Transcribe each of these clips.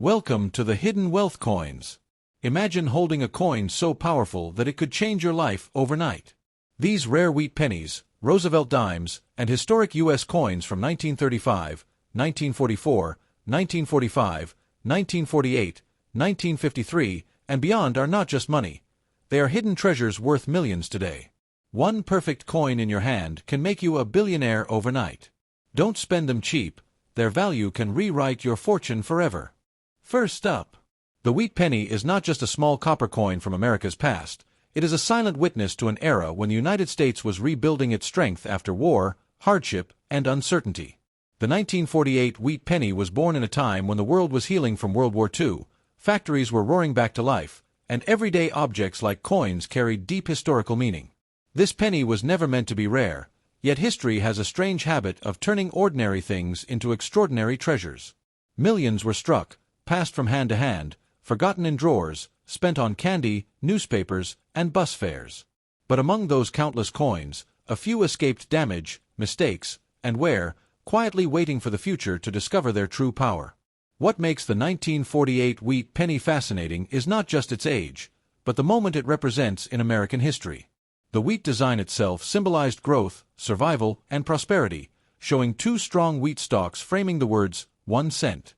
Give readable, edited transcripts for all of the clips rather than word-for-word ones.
Welcome to the Hidden Wealth Coins. Imagine holding a coin so powerful that it could change your life overnight. These rare wheat pennies, Roosevelt Dimes, and historic U.S. coins from 1935, 1944, 1945, 1948, 1953, and beyond are not just money. They are hidden treasures worth millions today. One perfect coin in your hand can make you a billionaire overnight. Don't spend them cheap. Their value can rewrite your fortune forever. First up, the wheat penny is not just a small copper coin from America's past. It is a silent witness to an era when the United States was rebuilding its strength after war, hardship, and uncertainty. The 1948 wheat penny was born in a time when the world was healing from World War II, factories were roaring back to life, and everyday objects like coins carried deep historical meaning. This penny was never meant to be rare, yet history has a strange habit of turning ordinary things into extraordinary treasures. Millions were struck, passed from hand to hand, forgotten in drawers, spent on candy, newspapers, and bus fares. But among those countless coins, a few escaped damage, mistakes, and wear, quietly waiting for the future to discover their true power. What makes the 1948 wheat penny fascinating is not just its age, but the moment it represents in American history. The wheat design itself symbolized growth, survival, and prosperity, showing two strong wheat stalks framing the words, 1 cent.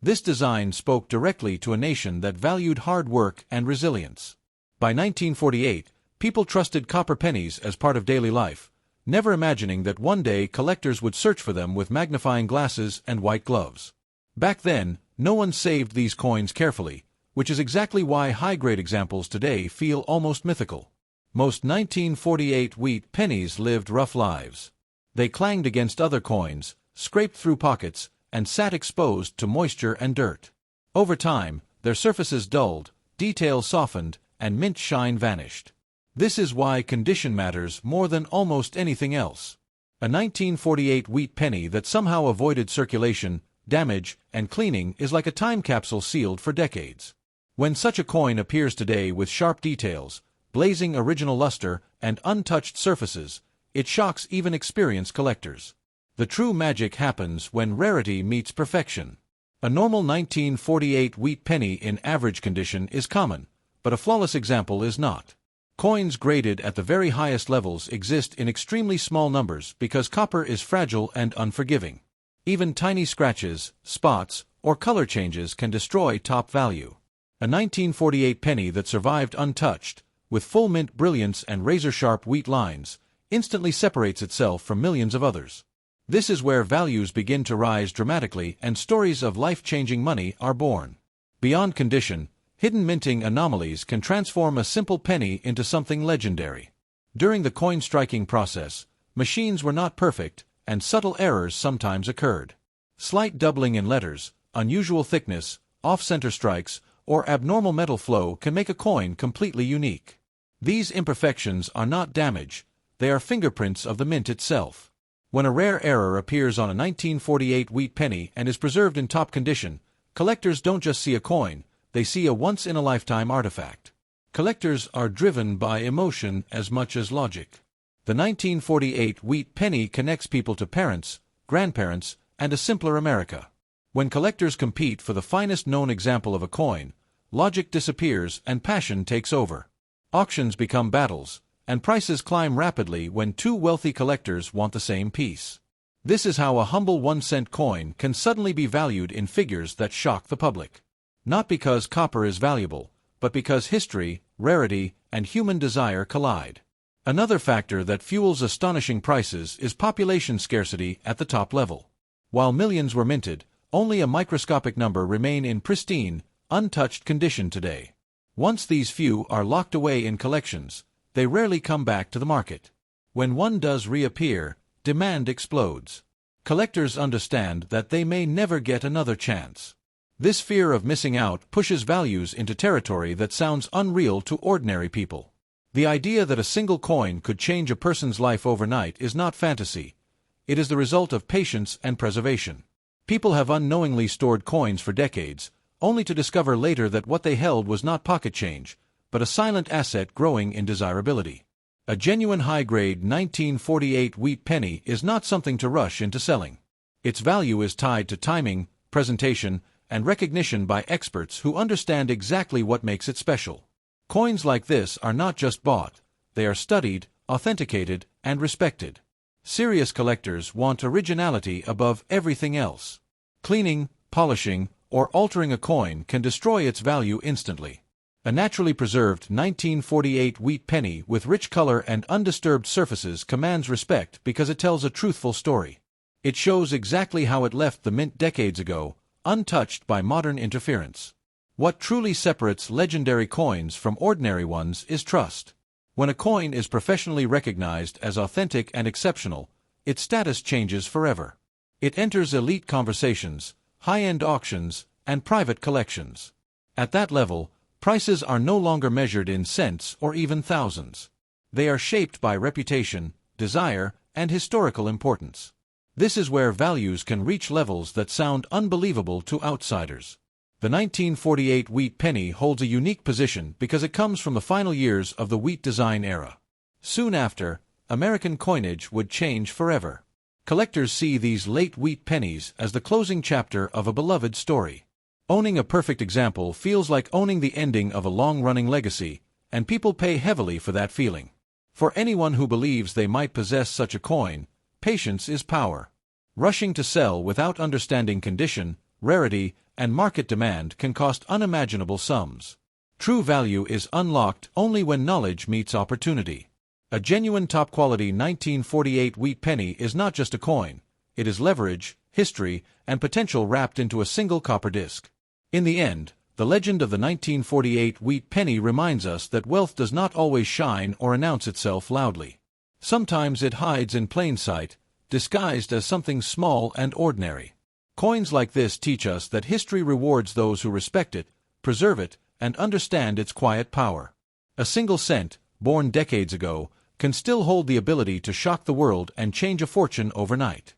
This design spoke directly to a nation that valued hard work and resilience. By 1948, people trusted copper pennies as part of daily life, never imagining that one day collectors would search for them with magnifying glasses and white gloves. Back then, no one saved these coins carefully, which is exactly why high-grade examples today feel almost mythical. Most 1948 wheat pennies lived rough lives. They clanged against other coins, scraped through pockets, and sat exposed to moisture and dirt. Over time, their surfaces dulled, details softened, and mint shine vanished. This is why condition matters more than almost anything else. A 1948 wheat penny that somehow avoided circulation, damage, and cleaning is like a time capsule sealed for decades. When such a coin appears today with sharp details, blazing original luster, and untouched surfaces, it shocks even experienced collectors. The true magic happens when rarity meets perfection. A normal 1948 wheat penny in average condition is common, but a flawless example is not. Coins graded at the very highest levels exist in extremely small numbers because copper is fragile and unforgiving. Even tiny scratches, spots, or color changes can destroy top value. A 1948 penny that survived untouched, with full mint brilliance and razor-sharp wheat lines, instantly separates itself from millions of others. This is where values begin to rise dramatically and stories of life-changing money are born. Beyond condition, hidden minting anomalies can transform a simple penny into something legendary. During the coin-striking process, machines were not perfect, and subtle errors sometimes occurred. Slight doubling in letters, unusual thickness, off-center strikes, or abnormal metal flow can make a coin completely unique. These imperfections are not damage, they are fingerprints of the mint itself. When a rare error appears on a 1948 wheat penny and is preserved in top condition, collectors don't just see a coin, they see a once-in-a-lifetime artifact. Collectors are driven by emotion as much as logic. The 1948 wheat penny connects people to parents, grandparents, and a simpler America. When collectors compete for the finest known example of a coin, logic disappears and passion takes over. Auctions become battles, and prices climb rapidly when two wealthy collectors want the same piece. This is how a humble 1-cent coin can suddenly be valued in figures that shock the public. Not because copper is valuable, but because history, rarity, and human desire collide. Another factor that fuels astonishing prices is population scarcity at the top level. While millions were minted, only a microscopic number remain in pristine, untouched condition today. Once these few are locked away in collections, they rarely come back to the market. When one does reappear, demand explodes. Collectors understand that they may never get another chance. This fear of missing out pushes values into territory that sounds unreal to ordinary people. The idea that a single coin could change a person's life overnight is not fantasy. It is the result of patience and preservation. People have unknowingly stored coins for decades, only to discover later that what they held was not pocket change, but a silent asset growing in desirability. A genuine high-grade 1948 wheat penny is not something to rush into selling. Its value is tied to timing, presentation, and recognition by experts who understand exactly what makes it special. Coins like this are not just bought, they are studied, authenticated, and respected. Serious collectors want originality above everything else. Cleaning, polishing, or altering a coin can destroy its value instantly. A naturally preserved 1948 wheat penny with rich color and undisturbed surfaces commands respect because it tells a truthful story. It shows exactly how it left the mint decades ago, untouched by modern interference. What truly separates legendary coins from ordinary ones is trust. When a coin is professionally recognized as authentic and exceptional, its status changes forever. It enters elite conversations, high-end auctions, and private collections. At that level, prices are no longer measured in cents or even thousands. They are shaped by reputation, desire, and historical importance. This is where values can reach levels that sound unbelievable to outsiders. The 1948 wheat penny holds a unique position because it comes from the final years of the wheat design era. Soon after, American coinage would change forever. Collectors see these late wheat pennies as the closing chapter of a beloved story. Owning a perfect example feels like owning the ending of a long-running legacy, and people pay heavily for that feeling. For anyone who believes they might possess such a coin, patience is power. Rushing to sell without understanding condition, rarity, and market demand can cost unimaginable sums. True value is unlocked only when knowledge meets opportunity. A genuine top-quality 1948 wheat penny is not just a coin, it is leverage, history, and potential wrapped into a single copper disc. In the end, the legend of the 1948 wheat penny reminds us that wealth does not always shine or announce itself loudly. Sometimes it hides in plain sight, disguised as something small and ordinary. Coins like this teach us that history rewards those who respect it, preserve it, and understand its quiet power. A single cent, born decades ago, can still hold the ability to shock the world and change a fortune overnight.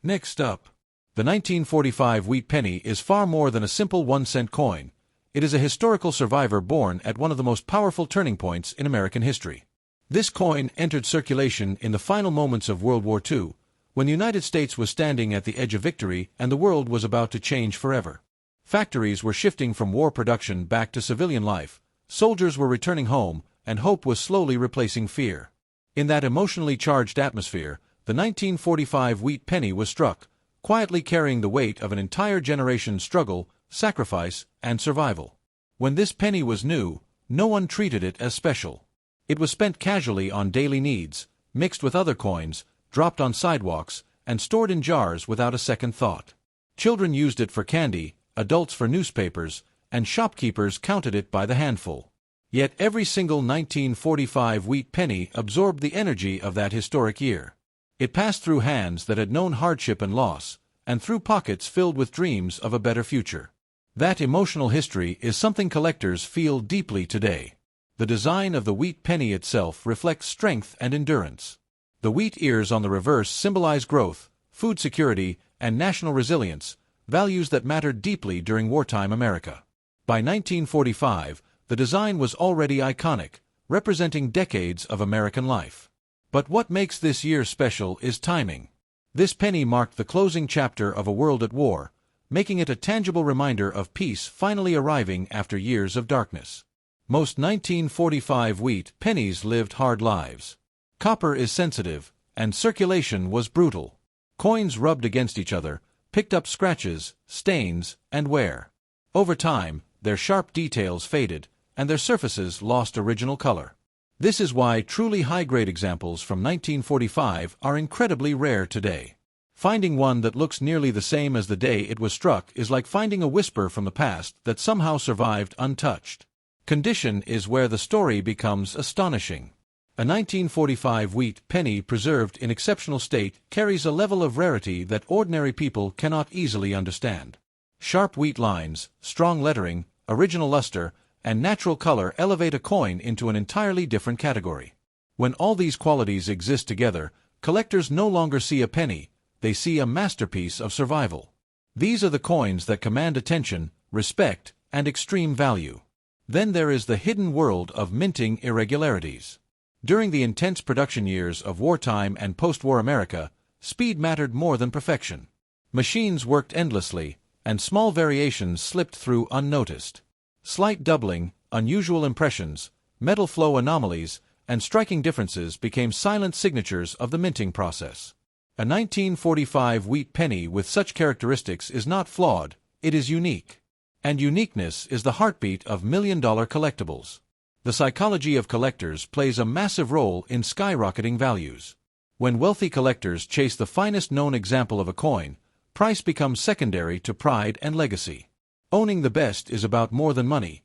Next up, the 1945 wheat penny is far more than a simple 1-cent coin. It is a historical survivor born at one of the most powerful turning points in American history. This coin entered circulation in the final moments of World War II, when the United States was standing at the edge of victory and the world was about to change forever. Factories were shifting from war production back to civilian life, soldiers were returning home, and hope was slowly replacing fear. In that emotionally charged atmosphere, the 1945 wheat penny was struck, quietly carrying the weight of an entire generation's struggle, sacrifice, and survival. When this penny was new, no one treated it as special. It was spent casually on daily needs, mixed with other coins, dropped on sidewalks, and stored in jars without a second thought. Children used it for candy, adults for newspapers, and shopkeepers counted it by the handful. Yet every single 1945 wheat penny absorbed the energy of that historic year. It passed through hands that had known hardship and loss, and through pockets filled with dreams of a better future. That emotional history is something collectors feel deeply today. The design of the wheat penny itself reflects strength and endurance. The wheat ears on the reverse symbolize growth, food security, and national resilience, values that mattered deeply during wartime America. By 1945, the design was already iconic, representing decades of American life. But what makes this year special is timing. This penny marked the closing chapter of a world at war, making it a tangible reminder of peace finally arriving after years of darkness. Most 1945 wheat pennies lived hard lives. Copper is sensitive, and circulation was brutal. Coins rubbed against each other, picked up scratches, stains, and wear. Over time, their sharp details faded, and their surfaces lost original color. This is why truly high-grade examples from 1945 are incredibly rare today. Finding one that looks nearly the same as the day it was struck is like finding a whisper from the past that somehow survived untouched. Condition is where the story becomes astonishing. A 1945 wheat penny preserved in exceptional state carries a level of rarity that ordinary people cannot easily understand. Sharp wheat lines, strong lettering, original luster, and natural color elevate a coin into an entirely different category. When all these qualities exist together, collectors no longer see a penny, they see a masterpiece of survival. These are the coins that command attention, respect, and extreme value. Then there is the hidden world of minting irregularities. During the intense production years of wartime and post-war America, speed mattered more than perfection. Machines worked endlessly, and small variations slipped through unnoticed. Slight doubling, unusual impressions, metal flow anomalies, and striking differences became silent signatures of the minting process. A 1945 wheat penny with such characteristics is not flawed, it is unique. And uniqueness is the heartbeat of million-dollar collectibles. The psychology of collectors plays a massive role in skyrocketing values. When wealthy collectors chase the finest known example of a coin, price becomes secondary to pride and legacy. Owning the best is about more than money.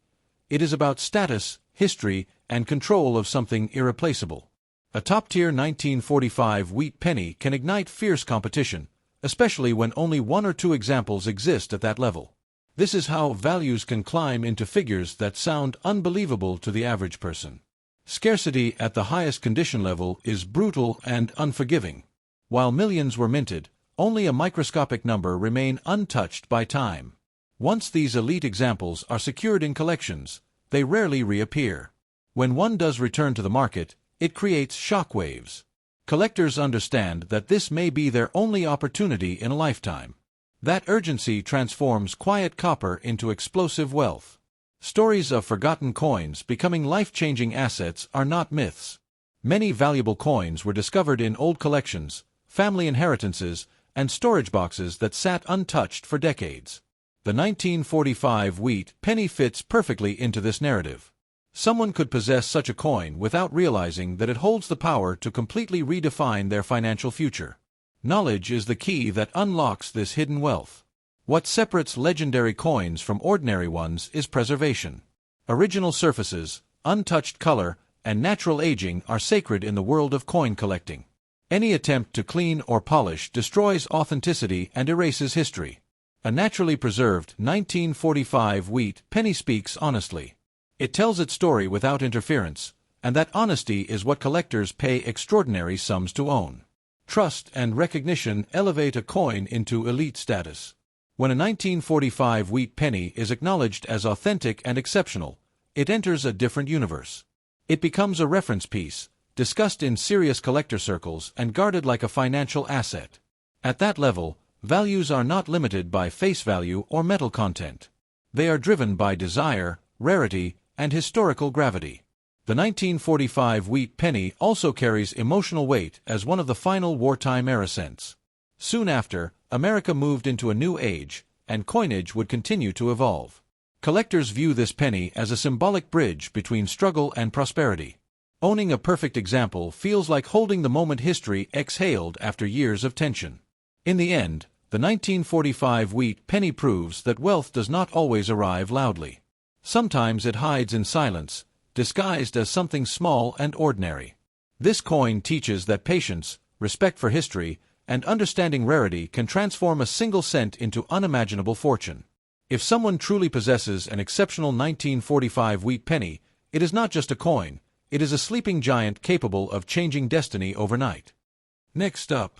It is about status, history, and control of something irreplaceable. A top-tier 1945 wheat penny can ignite fierce competition, especially when only one or two examples exist at that level. This is how values can climb into figures that sound unbelievable to the average person. Scarcity at the highest condition level is brutal and unforgiving. While millions were minted, only a microscopic number remain untouched by time. Once these elite examples are secured in collections, they rarely reappear. When one does return to the market, it creates shockwaves. Collectors understand that this may be their only opportunity in a lifetime. That urgency transforms quiet copper into explosive wealth. Stories of forgotten coins becoming life-changing assets are not myths. Many valuable coins were discovered in old collections, family inheritances, and storage boxes that sat untouched for decades. The 1945 wheat penny fits perfectly into this narrative. Someone could possess such a coin without realizing that it holds the power to completely redefine their financial future. Knowledge is the key that unlocks this hidden wealth. What separates legendary coins from ordinary ones is preservation. Original surfaces, untouched color, and natural aging are sacred in the world of coin collecting. Any attempt to clean or polish destroys authenticity and erases history. A naturally preserved 1945 wheat penny speaks honestly. It tells its story without interference, and that honesty is what collectors pay extraordinary sums to own. Trust and recognition elevate a coin into elite status. When a 1945 wheat penny is acknowledged as authentic and exceptional, it enters a different universe. It becomes a reference piece, discussed in serious collector circles and guarded like a financial asset. At that level, values are not limited by face value or metal content. They are driven by desire, rarity, and historical gravity. The 1945 wheat penny also carries emotional weight as one of the final wartime era cents. Soon after, America moved into a new age, and coinage would continue to evolve. Collectors view this penny as a symbolic bridge between struggle and prosperity. Owning a perfect example feels like holding the moment history exhaled after years of tension. In the end, the 1945 wheat penny proves that wealth does not always arrive loudly. Sometimes it hides in silence, disguised as something small and ordinary. This coin teaches that patience, respect for history, and understanding rarity can transform a single cent into unimaginable fortune. If someone truly possesses an exceptional 1945 wheat penny, it is not just a coin, it is a sleeping giant capable of changing destiny overnight. Next up,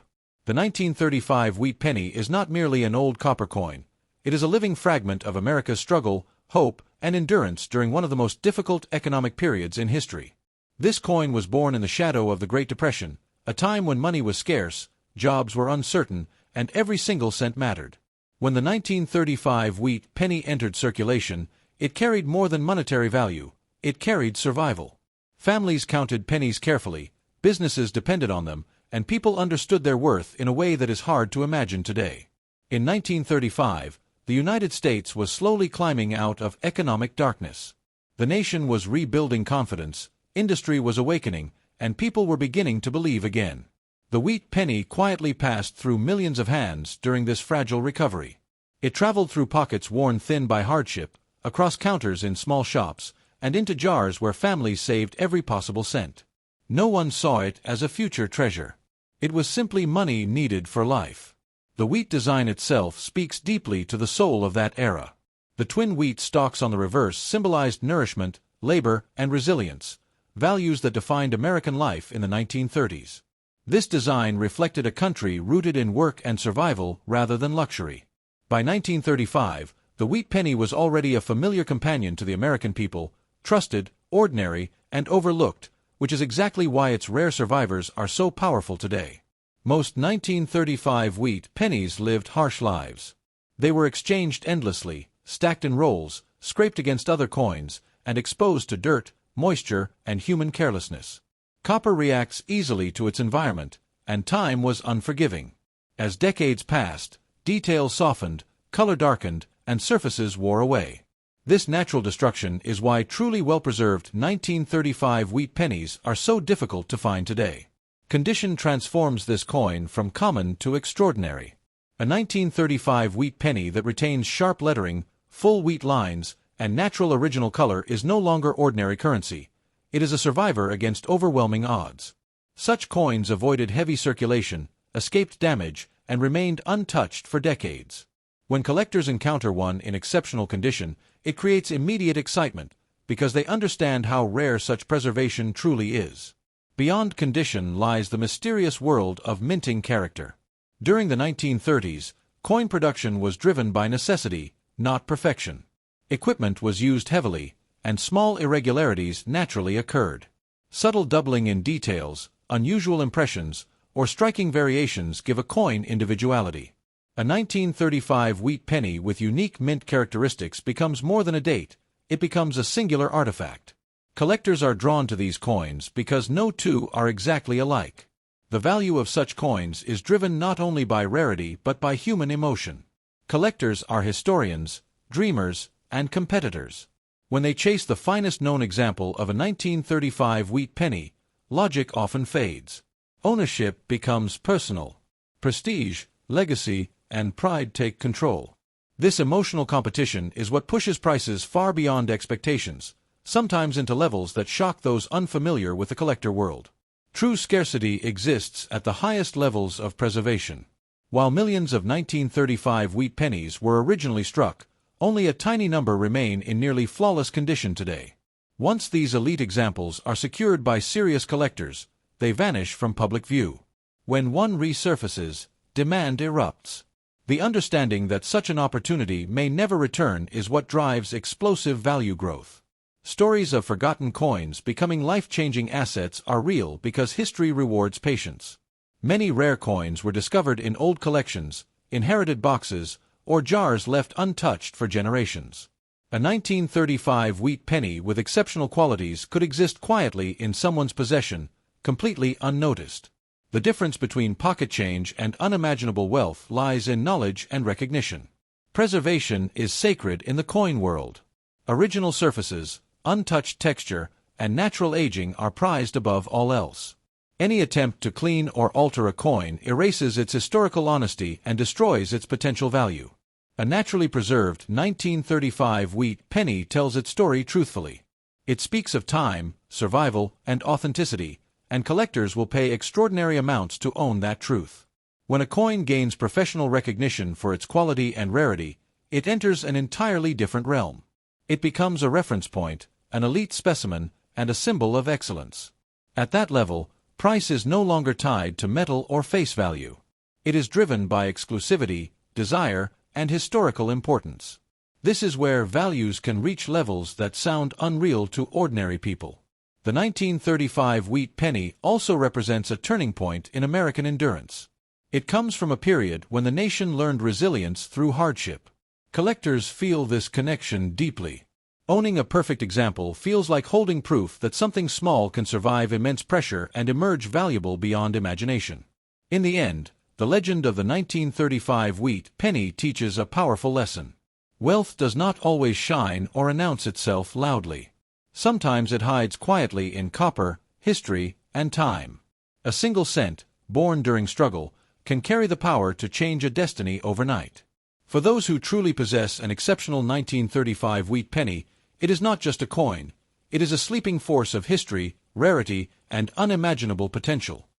the 1935 wheat penny is not merely an old copper coin. It is a living fragment of America's struggle, hope, and endurance during one of the most difficult economic periods in history. This coin was born in the shadow of the Great Depression, a time when money was scarce, jobs were uncertain, and every single cent mattered. When the 1935 wheat penny entered circulation, it carried more than monetary value, it carried survival. Families counted pennies carefully, businesses depended on them, and people understood their worth in a way that is hard to imagine today. In 1935, the United States was slowly climbing out of economic darkness. The nation was rebuilding confidence, industry was awakening, and people were beginning to believe again. The wheat penny quietly passed through millions of hands during this fragile recovery. It traveled through pockets worn thin by hardship, across counters in small shops, and into jars where families saved every possible cent. No one saw it as a future treasure. It was simply money needed for life. The wheat design itself speaks deeply to the soul of that era. The twin wheat stalks on the reverse symbolized nourishment, labor, and resilience, values that defined American life in the 1930s. This design reflected a country rooted in work and survival rather than luxury. By 1935, the wheat penny was already a familiar companion to the American people, trusted, ordinary, and overlooked, which is exactly why its rare survivors are so powerful today. Most 1935 wheat pennies lived harsh lives. They were exchanged endlessly, stacked in rolls, scraped against other coins, and exposed to dirt, moisture, and human carelessness. Copper reacts easily to its environment, and time was unforgiving. As decades passed, details softened, color darkened, and surfaces wore away. This natural destruction is why truly well-preserved 1935 wheat pennies are so difficult to find today. Condition transforms this coin from common to extraordinary. A 1935 wheat penny that retains sharp lettering, full wheat lines, and natural original color is no longer ordinary currency. It is a survivor against overwhelming odds. Such coins avoided heavy circulation, escaped damage, and remained untouched for decades. When collectors encounter one in exceptional condition, it creates immediate excitement, because they understand how rare such preservation truly is. Beyond condition lies the mysterious world of minting character. During the 1930s, coin production was driven by necessity, not perfection. Equipment was used heavily, and small irregularities naturally occurred. Subtle doubling in details, unusual impressions, or striking variations give a coin individuality. A 1935 wheat penny with unique mint characteristics becomes more than a date, it becomes a singular artifact. Collectors are drawn to these coins because no two are exactly alike. The value of such coins is driven not only by rarity but by human emotion. Collectors are historians, dreamers, and competitors. When they chase the finest known example of a 1935 wheat penny, logic often fades. Ownership becomes personal. Prestige, legacy, and pride take control. This emotional competition is what pushes prices far beyond expectations, sometimes into levels that shock those unfamiliar with the collector world. True scarcity exists at the highest levels of preservation. While millions of 1935 wheat pennies were originally struck, only a tiny number remain in nearly flawless condition today. Once these elite examples are secured by serious collectors, they vanish from public view. When one resurfaces, demand erupts. The understanding that such an opportunity may never return is what drives explosive value growth. Stories of forgotten coins becoming life-changing assets are real because history rewards patience. Many rare coins were discovered in old collections, inherited boxes, or jars left untouched for generations. A 1935 wheat penny with exceptional qualities could exist quietly in someone's possession, completely unnoticed. The difference between pocket change and unimaginable wealth lies in knowledge and recognition. Preservation is sacred in the coin world. Original surfaces, untouched texture, and natural aging are prized above all else. Any attempt to clean or alter a coin erases its historical honesty and destroys its potential value. A naturally preserved 1935 wheat penny tells its story truthfully. It speaks of time, survival, and authenticity, and collectors will pay extraordinary amounts to own that truth. When a coin gains professional recognition for its quality and rarity, it enters an entirely different realm. It becomes a reference point, an elite specimen, and a symbol of excellence. At that level, price is no longer tied to metal or face value. It is driven by exclusivity, desire, and historical importance. This is where values can reach levels that sound unreal to ordinary people. The 1935 wheat penny also represents a turning point in American endurance. It comes from a period when the nation learned resilience through hardship. Collectors feel this connection deeply. Owning a perfect example feels like holding proof that something small can survive immense pressure and emerge valuable beyond imagination. In the end, the legend of the 1935 wheat penny teaches a powerful lesson. Wealth does not always shine or announce itself loudly. Sometimes it hides quietly in copper, history, and time. A single cent, born during struggle, can carry the power to change a destiny overnight. For those who truly possess an exceptional 1935 wheat penny, it is not just a coin, it is a sleeping force of history, rarity, and unimaginable potential.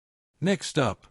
Next up,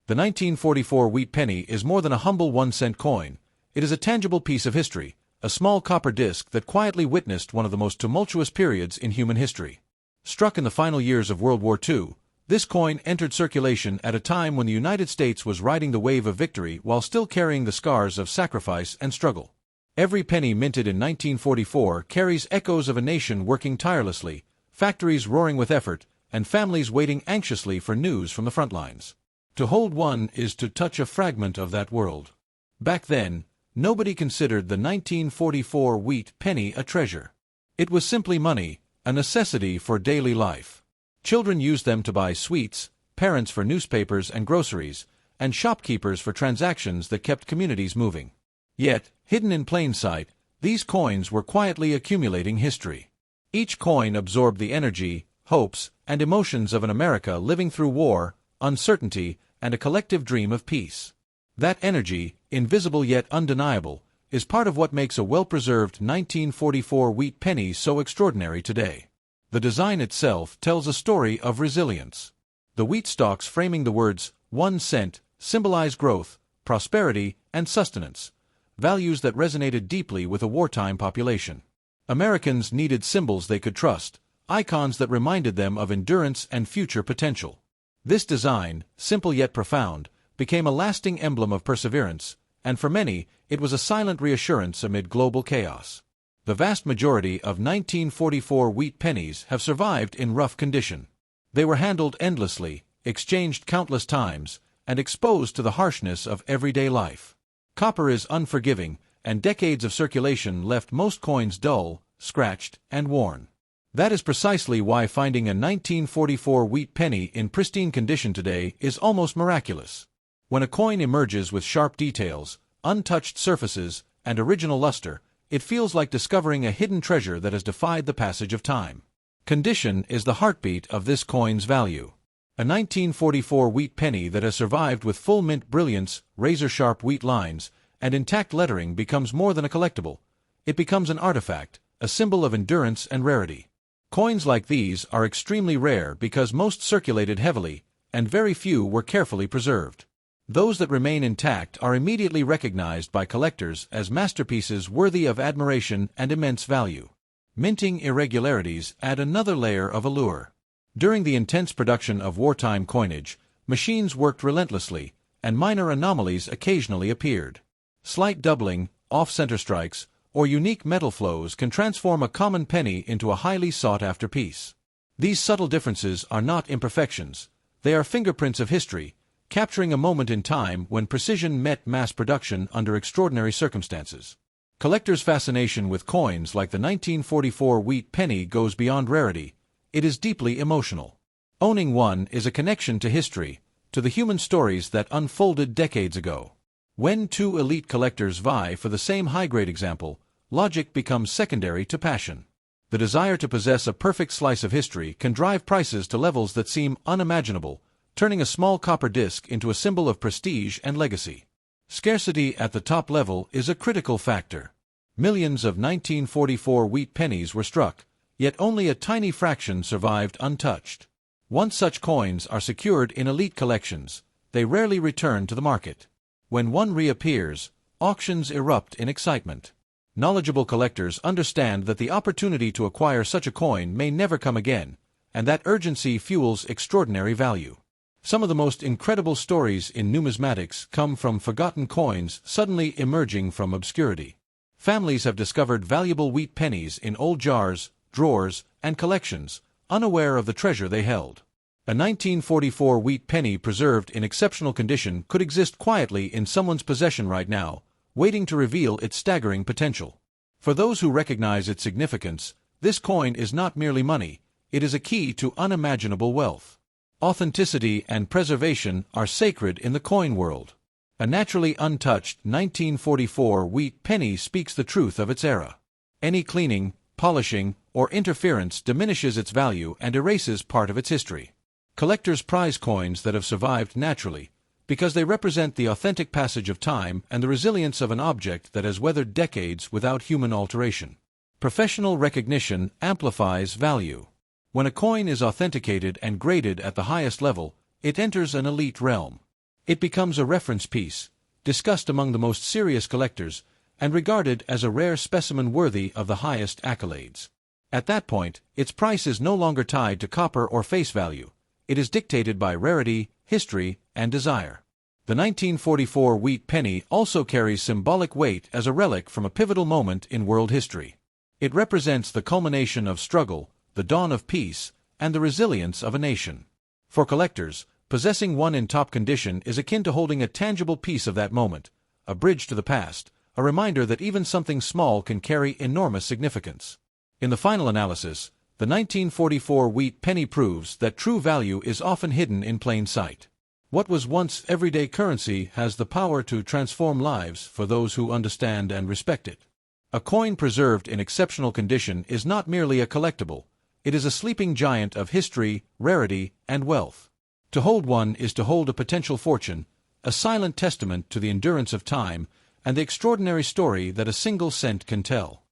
the 1944 wheat penny is more than a humble 1-cent coin. It is a tangible piece of history, a small copper disc that quietly witnessed one of the most tumultuous periods in human history. Struck in the final years of World War II, this coin entered circulation at a time when the United States was riding the wave of victory while still carrying the scars of sacrifice and struggle. Every penny minted in 1944 carries echoes of a nation working tirelessly, factories roaring with effort, and families waiting anxiously for news from the front lines. To hold one is to touch a fragment of that world. Back then, nobody considered the 1944 wheat penny a treasure. It was simply money, a necessity for daily life. Children used them to buy sweets, parents for newspapers and groceries, and shopkeepers for transactions that kept communities moving. Yet, hidden in plain sight, these coins were quietly accumulating history. Each coin absorbed the energy, hopes, and emotions of an America living through war, uncertainty, and a collective dream of peace. That energy, invisible yet undeniable, is part of what makes a well-preserved 1944 wheat penny so extraordinary today. The design itself tells a story of resilience. The wheat stalks framing the words 1 cent symbolize growth, prosperity, and sustenance, values that resonated deeply with a wartime population. Americans needed symbols they could trust, icons that reminded them of endurance and future potential. This design, simple yet profound, became a lasting emblem of perseverance, and for many, it was a silent reassurance amid global chaos. The vast majority of 1944 wheat pennies have survived in rough condition. They were handled endlessly, exchanged countless times, and exposed to the harshness of everyday life. Copper is unforgiving, and decades of circulation left most coins dull, scratched, and worn. That is precisely why finding a 1944 wheat penny in pristine condition today is almost miraculous. When a coin emerges with sharp details, untouched surfaces, and original luster, it feels like discovering a hidden treasure that has defied the passage of time. Condition is the heartbeat of this coin's value. A 1944 wheat penny that has survived with full mint brilliance, razor-sharp wheat lines, and intact lettering becomes more than a collectible. It becomes an artifact, a symbol of endurance and rarity. Coins like these are extremely rare because most circulated heavily, and very few were carefully preserved. Those that remain intact are immediately recognized by collectors as masterpieces worthy of admiration and immense value. Minting irregularities add another layer of allure. During the intense production of wartime coinage, machines worked relentlessly, and minor anomalies occasionally appeared. Slight doubling, off-center strikes, or unique metal flows can transform a common penny into a highly sought-after piece. These subtle differences are not imperfections. They are fingerprints of history, capturing a moment in time when precision met mass production under extraordinary circumstances. Collectors' fascination with coins like the 1944 wheat penny goes beyond rarity. It is deeply emotional. Owning one is a connection to history, to the human stories that unfolded decades ago. When two elite collectors vie for the same high-grade example, logic becomes secondary to passion. The desire to possess a perfect slice of history can drive prices to levels that seem unimaginable, turning a small copper disc into a symbol of prestige and legacy. Scarcity at the top level is a critical factor. Millions of 1944 wheat pennies were struck, yet only a tiny fraction survived untouched. Once such coins are secured in elite collections, they rarely return to the market. When one reappears, auctions erupt in excitement. Knowledgeable collectors understand that the opportunity to acquire such a coin may never come again, and that urgency fuels extraordinary value. Some of the most incredible stories in numismatics come from forgotten coins suddenly emerging from obscurity. Families have discovered valuable wheat pennies in old jars, drawers, and collections, unaware of the treasure they held. A 1944 wheat penny preserved in exceptional condition could exist quietly in someone's possession right now, waiting to reveal its staggering potential. For those who recognize its significance, this coin is not merely money, it is a key to unimaginable wealth. Authenticity and preservation are sacred in the coin world. A naturally untouched 1944 wheat penny speaks the truth of its era. Any cleaning, polishing, or interference diminishes its value and erases part of its history. Collectors prize coins that have survived naturally, because they represent the authentic passage of time and the resilience of an object that has weathered decades without human alteration. Professional recognition amplifies value. When a coin is authenticated and graded at the highest level, it enters an elite realm. It becomes a reference piece, discussed among the most serious collectors, and regarded as a rare specimen worthy of the highest accolades. At that point, its price is no longer tied to copper or face value. It is dictated by rarity, history, and desire. The 1944 wheat penny also carries symbolic weight as a relic from a pivotal moment in world history. It represents the culmination of struggle, the dawn of peace, and the resilience of a nation. For collectors, possessing one in top condition is akin to holding a tangible piece of that moment, a bridge to the past, a reminder that even something small can carry enormous significance. In the final analysis, the 1944 wheat penny proves that true value is often hidden in plain sight. What was once everyday currency has the power to transform lives for those who understand and respect it. A coin preserved in exceptional condition is not merely a collectible, it is a sleeping giant of history, rarity, and wealth. To hold one is to hold a potential fortune, a silent testament to the endurance of time and the extraordinary story that a single cent can tell.